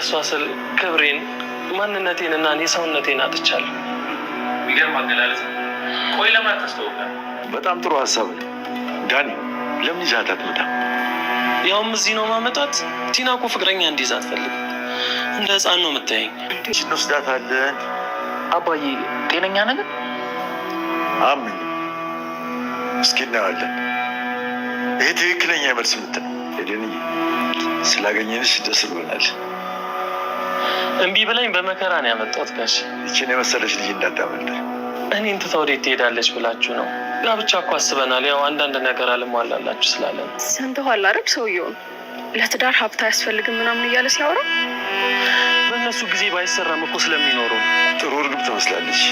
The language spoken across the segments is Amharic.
ለእሷ ስል ክብሬን ማንነቴንና እኔ ሰውነቴን አጥቻለሁ። የሚገርም አገላለጽ። ቆይ ለምን አታስተውቃለህ? በጣም ጥሩ ሀሳብ ነው ዳኒ። ለምን ይዛት አትመጣም? ያውም እዚህ ነው ማመጣት። ቲና እኮ ፍቅረኛ እንዲይዝ አትፈልግም። እንደ ህፃን ነው የምታየኝ። እንወስዳታለን። አባዬ ጤነኛ ነገር አምን እስኪ እናያለን። ይሄ ትክክለኛ መልስ ምት ነው። ሄደንዬ ስላገኘንሽ ደስ ብሎናል። እምቢ ብላኝ በመከራ ነው ያመጣሁት ጋሽ። ይችን የመሰለች ልጅ እንዳታመልጥ። እኔን ትታ ወዴት ትሄዳለች ብላችሁ ነው? ጋብቻ እኮ አስበናል። ያው አንዳንድ ነገር አልሟላላችሁ ስላለ ነው። ሰምተዋል አይደል? ሰውየውን ለትዳር ሀብት አያስፈልግም ምናምን እያለ ሲያወራ በእነሱ ጊዜ ባይሰራም እኮ ስለሚኖሩ ጥሩ እርግብ ትመስላለች።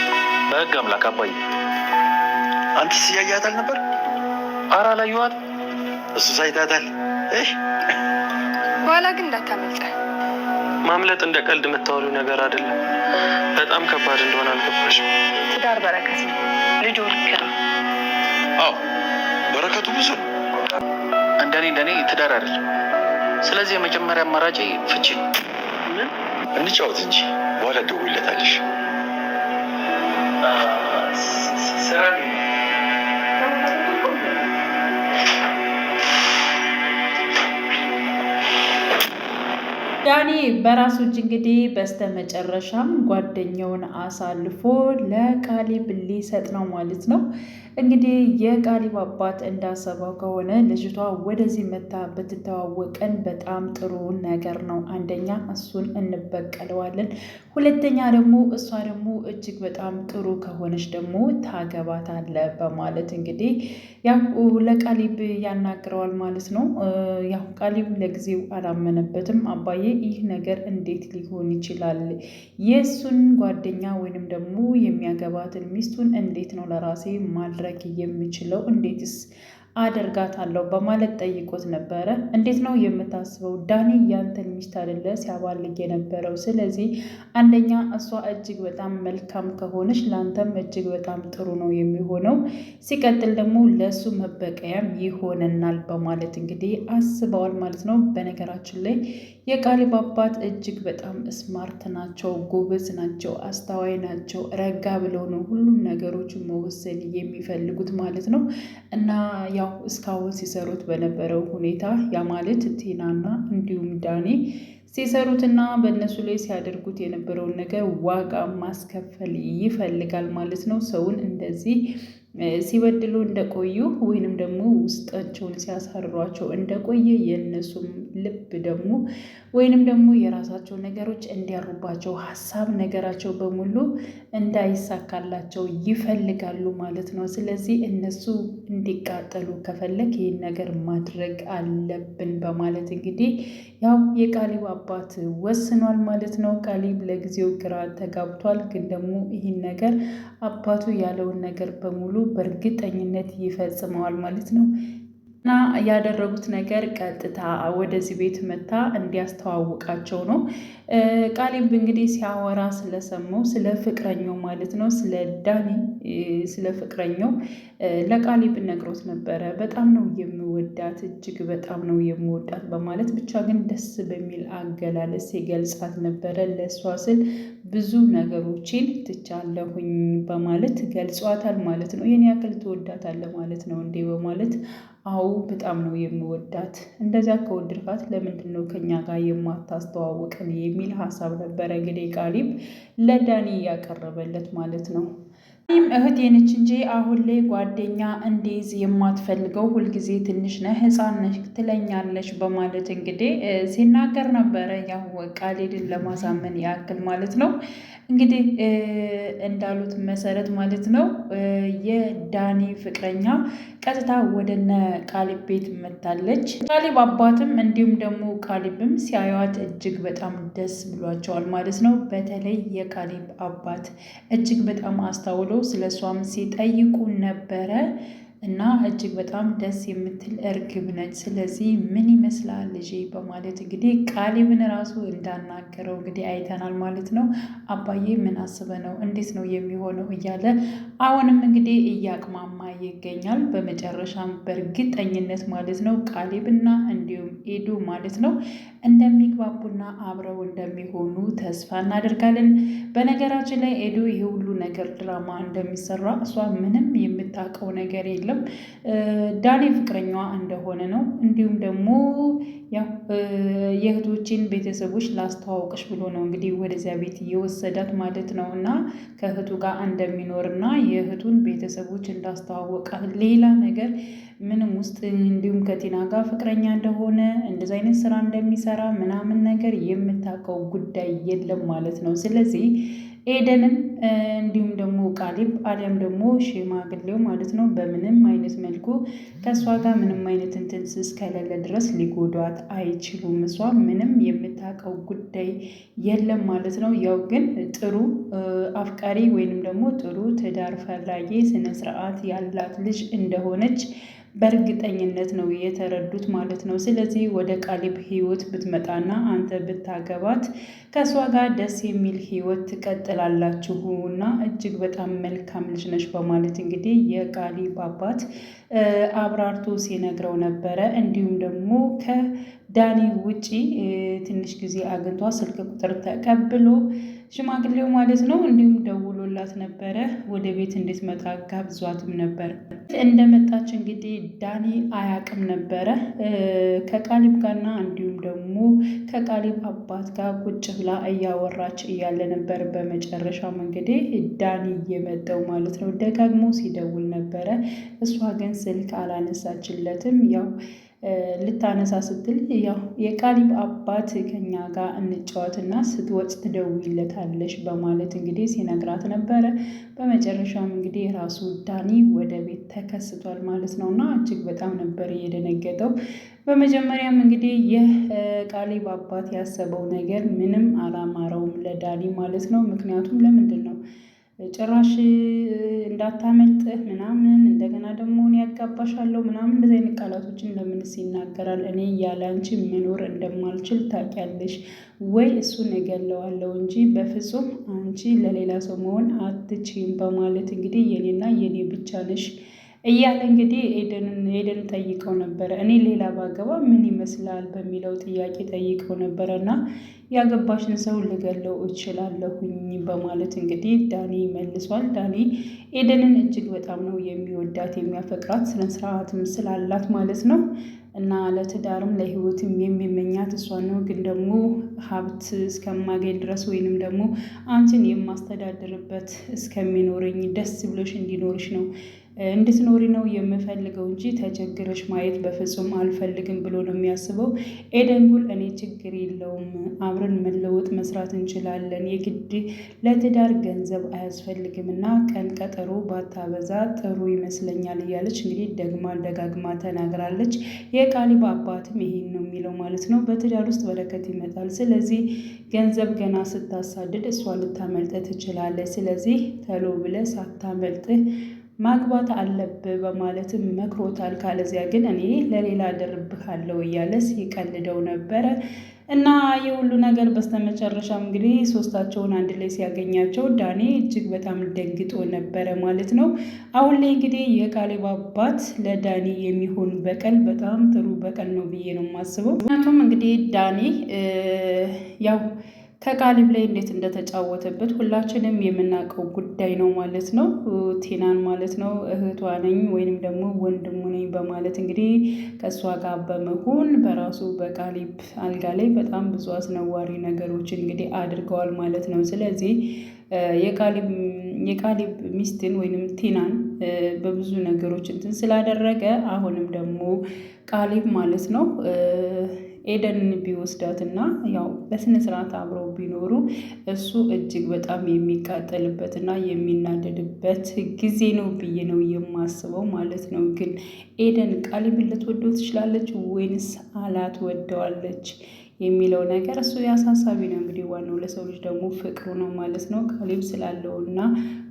በህግ አምላክ አባዬ። አንተስ እያያታል ነበር? ኧረ አላየኋት። እሱ ሳይታታል። በኋላ ግን እንዳታመልጠ። ማምለጥ እንደ ቀልድ የምታወሪው ነገር አይደለም። በጣም ከባድ እንደሆነ አልገባሽም? ትዳር በረከት ነው። ልጁ ልክ ነው። አዎ በረከቱ ብዙ ነው። እንደኔ ትዳር አይደለም። ስለዚህ የመጀመሪያ አማራጭ ፍቺ ነው። ምን እንጫወት እንጂ በኋላ ደውይለታለሽ። ስራ ዳኒ በራሱ እጅ እንግዲህ በስተመጨረሻም ጓደኛውን አሳልፎ ለቃሊብ ሊሰጥ ነው ማለት ነው። እንግዲህ የቃሊብ አባት እንዳሰበው ከሆነ ልጅቷ ወደዚህ መታ ብትተዋወቀን በጣም ጥሩ ነገር ነው። አንደኛ እሱን እንበቀለዋለን፣ ሁለተኛ ደግሞ እሷ ደግሞ እጅግ በጣም ጥሩ ከሆነች ደግሞ ታገባታለ በማለት እንግዲህ ያው ለቃሊብ ያናግረዋል ማለት ነው። ያው ቃሊብ ለጊዜው አላመነበትም። አባዬ ይህ ነገር እንዴት ሊሆን ይችላል? የእሱን ጓደኛ ወይንም ደግሞ የሚያገባትን ሚስቱን እንዴት ነው ለራሴ ማድረግ የሚችለው? እንዴትስ አደርጋታለሁ በማለት ጠይቆት ነበረ። እንዴት ነው የምታስበው? ዳኒ ያንተን ሚስት አይደለ ሲያባልግ የነበረው? ስለዚህ አንደኛ እሷ እጅግ በጣም መልካም ከሆነች ለአንተም እጅግ በጣም ጥሩ ነው የሚሆነው፣ ሲቀጥል ደግሞ ለእሱ መበቀያም ይሆነናል በማለት እንግዲህ አስበዋል ማለት ነው። በነገራችን ላይ የቃሊብ አባት እጅግ በጣም ስማርት ናቸው፣ ጎበዝ ናቸው፣ አስተዋይ ናቸው። ረጋ ብለው ነው ሁሉም ነገሮችን መወሰን የሚፈልጉት ማለት ነው። እና ያው እስካሁን ሲሰሩት በነበረው ሁኔታ ያ ማለት ቲናና እንዲሁም ዳኒ ሲሰሩትና በእነሱ ላይ ሲያደርጉት የነበረውን ነገር ዋጋ ማስከፈል ይፈልጋል ማለት ነው። ሰውን እንደዚህ ሲበድሉ እንደቆዩ ወይንም ደግሞ ውስጣቸውን ሲያሳርሯቸው እንደቆየ የእነሱም ልብ ደግሞ ወይንም ደግሞ የራሳቸው ነገሮች እንዲያሩባቸው ሀሳብ ነገራቸው በሙሉ እንዳይሳካላቸው ይፈልጋሉ ማለት ነው። ስለዚህ እነሱ እንዲቃጠሉ ከፈለግ ይህን ነገር ማድረግ አለብን በማለት እንግዲህ ያው የቃሊብ አባት ወስኗል ማለት ነው። ቃሊብ ለጊዜው ግራ ተጋብቷል፣ ግን ደግሞ ይህን ነገር አባቱ ያለውን ነገር በሙሉ በእርግጠኝነት ይፈጽመዋል ማለት ነው። እና ያደረጉት ነገር ቀጥታ ወደዚህ ቤት መታ እንዲያስተዋውቃቸው ነው። ቃሊብ እንግዲህ ሲያወራ ስለሰማው ስለ ፍቅረኛው ማለት ነው፣ ስለ ዳኒ ስለ ፍቅረኛው ለቃሊብ ነግሮት ነበረ። በጣም ነው የምወዳት፣ እጅግ በጣም ነው የምወዳት በማለት ብቻ ግን ደስ በሚል አገላለጽ የገልጻት ነበረ። ለእሷ ስል ብዙ ነገሮችን ትቻለሁኝ በማለት ገልጿታል ማለት ነው። ይህን ያክል ትወዳታለህ ማለት ነው እንዴ በማለት አዎ በጣም ነው የምወዳት። እንደዚያ ከወደድካት ለምንድን ነው ከኛ ጋር የማታስተዋውቅን የሚል ሀሳብ ነበረ እንግዲህ ቃሊብ ለዳኒ ያቀረበለት ማለት ነው። ይህም እህቴ ነች እንጂ አሁን ላይ ጓደኛ እንዲይዝ የማትፈልገው ሁልጊዜ ትንሽ ነህ፣ ሕፃን ነሽ ትለኛለች በማለት እንግዲህ ሲናገር ነበረ። ያው ቃሊብን ለማሳመን ያክል ማለት ነው። እንግዲህ እንዳሉት መሰረት ማለት ነው የዳኒ ፍቅረኛ ቀጥታ ወደነ ቃሊብ ቤት መታለች። ቃሊብ አባትም እንዲሁም ደግሞ ቃሊብም ሲያዩት እጅግ በጣም ደስ ብሏቸዋል ማለት ነው። በተለይ የቃሊብ አባት እጅግ በጣም አስተውለው ስለሷም ሲጠይቁ ነበረ እና እጅግ በጣም ደስ የምትል እርግብ ነች። ስለዚህ ምን ይመስላል ልጄ በማለት እንግዲህ ቃሊብን ራሱ እንዳናገረው እንግዲህ አይተናል ማለት ነው። አባዬ ምን አስበ ነው እንዴት ነው የሚሆነው እያለ አሁንም እንግዲህ እያቅማማ ይገኛል። በመጨረሻም በእርግጠኝነት ማለት ነው ቃሊብና እንዲሁም ኤዱ ማለት ነው እንደሚግባቡና አብረው እንደሚሆኑ ተስፋ እናደርጋለን። በነገራችን ላይ ኤዱ ይሄ ሁሉ ነገር ድራማ እንደሚሰራ እሷ ምንም የምታውቀው ነገር የለም። ዳኒ ፍቅረኛዋ እንደሆነ ነው። እንዲሁም ደግሞ ያው የእህቶችን ቤተሰቦች ላስተዋውቅሽ ብሎ ነው እንግዲህ ወደዚያ ቤት እየወሰዳት ማለት ነው። እና ከእህቱ ጋር እንደሚኖርና የእህቱን ቤተሰቦች እንዳስተዋወቃት ሌላ ነገር ምንም ውስጥ እንዲሁም ከቲና ጋር ፍቅረኛ እንደሆነ እንደዚ አይነት ስራ እንደሚሰራ ምናምን ነገር የምታውቀው ጉዳይ የለም ማለት ነው። ስለዚህ ኤደንም እንዲሁም ደግሞ ቃሊብ አሊያም ደግሞ ሽማግሌው ማለት ነው በምንም አይነት መልኩ ከእሷ ጋር ምንም አይነት እንትን እስከሌለ ድረስ ሊጎዷት አይችሉም። እሷ ምንም የምታውቀው ጉዳይ የለም ማለት ነው። ያው ግን ጥሩ አፍቃሪ ወይንም ደግሞ ጥሩ ትዳር ፈላጊ ስነስርዓት ያላት ልጅ እንደሆነች በእርግጠኝነት ነው የተረዱት ማለት ነው። ስለዚህ ወደ ቃሊብ ህይወት ብትመጣና አንተ ብታገባት ከእሷ ጋር ደስ የሚል ህይወት ትቀጥላላችሁ እና እጅግ በጣም መልካም ልጅ ነች በማለት እንግዲህ የቃሊብ አባት አብራርቶ ሲነግረው ነበረ። እንዲሁም ደግሞ ከዳኒ ውጪ ትንሽ ጊዜ አግኝቷ ስልክ ቁጥር ተቀብሎ ሽማግሌው ማለት ነው እንዲሁም ደውሎላት ነበረ። ወደ ቤት እንድትመጣ ጋብዟትም ነበር። እንደመጣች እንግዲህ ዳኒ አያውቅም ነበረ ከቃሊብ ጋርና እንዲሁም ደግሞ ከቃሊብ አባት ጋር ቁጭ ብላ እያወራች እያለ ነበር። በመጨረሻም እንግዲህ ዳኒ እየመጣው ማለት ነው። ደጋግሞ ሲደውል ነበረ። እሷ ግን ስልክ አላነሳችለትም። ያው ልታነሳ ስትል ያው የቃሊብ አባት ከኛ ጋር እንጫወትና ስትወጭ ትደውይለታለሽ በማለት እንግዲህ ሲነግራት ነበረ። በመጨረሻም እንግዲህ ራሱ ዳኒ ወደ ቤት ተከስቷል ማለት ነው እና እጅግ በጣም ነበር እየደነገጠው። በመጀመሪያም እንግዲህ የቃሊብ አባት ያሰበው ነገር ምንም አላማረውም ለዳኒ ማለት ነው። ምክንያቱም ለምንድን ነው ጭራሽ እንዳታመልጥህ ምናምን እንደገና ደግሞ እኔ ያጋባሻለሁ ምናምን እንደዚህ አይነት ቃላቶችን ለምንስ ይናገራል? እኔ ያለ አንቺ መኖር እንደማልችል ታውቂያለሽ ወይ? እሱን እገለዋለሁ እንጂ በፍጹም አንቺ ለሌላ ሰው መሆን አትችይም በማለት እንግዲህ የኔና የኔ ብቻ ነሽ እያለ እንግዲህ ኤደን ጠይቀው ነበረ። እኔ ሌላ ባገባ ምን ይመስላል በሚለው ጥያቄ ጠይቀው ነበረ እና ያገባሽን ሰው ልገለው እችላለሁኝ በማለት እንግዲህ ዳኒ መልሷል። ዳኒ ኤደንን እጅግ በጣም ነው የሚወዳት የሚያፈቅራት፣ ስነስርዓትም ስላላት ማለት ነው እና ለትዳርም ለህይወትም የሚመኛት እሷን ነው። ግን ደግሞ ሀብት እስከማገኝ ድረስ ወይንም ደግሞ አንቺን የማስተዳድርበት እስከሚኖረኝ ደስ ብሎሽ እንዲኖርሽ ነው እንድትኖሪ ነው የምፈልገው እንጂ ተቸግረሽ ማየት በፍጹም አልፈልግም ብሎ ነው የሚያስበው። ኤደን ጉል እኔ ችግር የለውም አብረን መለወጥ መስራት እንችላለን፣ የግድ ለትዳር ገንዘብ አያስፈልግም እና ቀን ቀጠሮ ባታበዛ ጥሩ ይመስለኛል እያለች እንግዲህ ደጋግማ ተናግራለች። የቃሊብ አባትም ይሄን ነው የሚለው ማለት ነው። በትዳር ውስጥ በረከት ይመጣል። ስለዚህ ገንዘብ ገና ስታሳድድ እሷ ልታመልጥ ትችላለች። ስለዚህ ተሎ ብለህ ሳታመልጥህ ማግባት አለብህ በማለትም መክሮታል። ካለዚያ ግን እኔ ለሌላ አደርብሃለሁ እያለ ሲቀልደው ነበረ እና የሁሉ ነገር በስተመጨረሻም እንግዲህ ሶስታቸውን አንድ ላይ ሲያገኛቸው ዳኒ እጅግ በጣም ደንግጦ ነበረ ማለት ነው። አሁን ላይ እንግዲህ የቃሊብ አባት ለዳኒ የሚሆን በቀል በጣም ጥሩ በቀል ነው ብዬ ነው የማስበው። ምክንያቱም እንግዲህ ዳኒ ያው ከቃሊብ ላይ እንዴት እንደተጫወተበት ሁላችንም የምናውቀው ጉዳይ ነው ማለት ነው። ቲናን ማለት ነው እህቷ ነኝ ወይንም ደግሞ ወንድሙ ነኝ በማለት እንግዲህ ከእሷ ጋር በመሆን በራሱ በቃሊብ አልጋ ላይ በጣም ብዙ አስነዋሪ ነገሮችን እንግዲህ አድርገዋል ማለት ነው። ስለዚህ የቃሊብ ሚስትን ወይንም ቲናን በብዙ ነገሮች እንትን ስላደረገ አሁንም ደግሞ ቃሊብ ማለት ነው ኤደንን ቢወስዳትና ያው በስነ ስርዓት አብረው ቢኖሩ እሱ እጅግ በጣም የሚቃጠልበትና የሚናደድበት ጊዜ ነው ብዬ ነው የማስበው ማለት ነው። ግን ኤደን ቃሊብን ልትወደው ትችላለች ወይንስ አላትወደዋለች የሚለው ነገር እሱ አሳሳቢ ነው። እንግዲህ ዋናው ለሰው ልጅ ደግሞ ፍቅሩ ነው ማለት ነው። ቃሊብ ስላለውና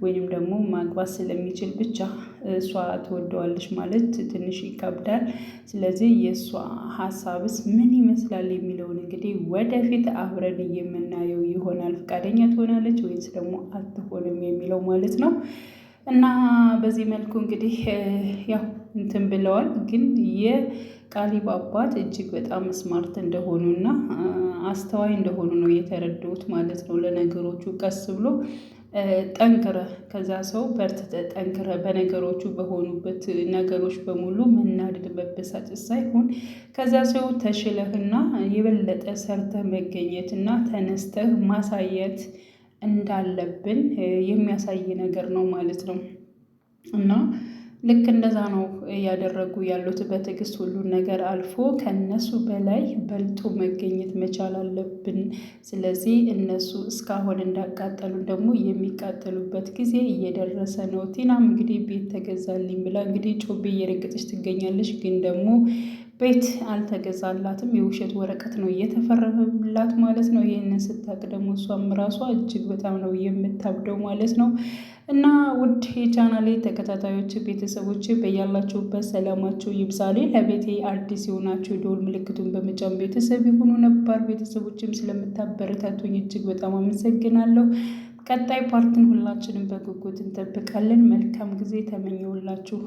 ወይንም ደግሞ ማግባት ስለሚችል ብቻ እሷ ትወደዋለች ማለት ትንሽ ይከብዳል። ስለዚህ የእሷ ሀሳብስ ምን ይመስላል የሚለውን እንግዲህ ወደፊት አብረን የምናየው ይሆናል። ፈቃደኛ ትሆናለች ወይንስ ደግሞ አትሆንም የሚለው ማለት ነው። እና በዚህ መልኩ እንግዲህ ያው እንትን ብለዋል። ግን የቃሊብ አባት እጅግ በጣም ስማርት እንደሆኑና አስተዋይ እንደሆኑ ነው የተረዳሁት ማለት ነው። ለነገሮቹ ቀስ ብሎ ጠንክረ ከዛ ሰው በርትተ ጠንክረ በነገሮቹ በሆኑበት ነገሮች በሙሉ መናደድ መበሳጨት ሳይሆን ከዛ ሰው ተሽለህና የበለጠ ሰርተህ መገኘትና ተነስተህ ማሳየት እንዳለብን የሚያሳይ ነገር ነው ማለት ነው። እና ልክ እንደዛ ነው እያደረጉ ያሉት። በትዕግስት ሁሉን ነገር አልፎ ከነሱ በላይ በልጦ መገኘት መቻል አለብን። ስለዚህ እነሱ እስካሁን እንዳቃጠሉን ደግሞ የሚቃጠሉበት ጊዜ እየደረሰ ነው። ቲናም እንግዲህ ቤት ተገዛልኝ ብላ እንግዲህ ጮቤ እየረገጠች ትገኛለች። ግን ደግሞ ቤት አልተገዛላትም። የውሸት ወረቀት ነው እየተፈረመላት ማለት ነው። ይህንን ስታቅ ደግሞ እሷም ራሷ እጅግ በጣም ነው የምታብደው ማለት ነው። እና ውድ የቻናሌ ተከታታዮች ቤተሰቦች በያላችሁበት ሰላማችሁ ይብዛሌ። ለቤቴ አዲስ የሆናችሁ የደወል ምልክቱን በመጫን ቤተሰብ የሆኑ ነባር ቤተሰቦችም ስለምታበረታቱኝ እጅግ በጣም አመሰግናለሁ። ቀጣይ ፓርትን ሁላችንም በጉጉት እንጠብቃለን። መልካም ጊዜ ተመኘውላችሁ።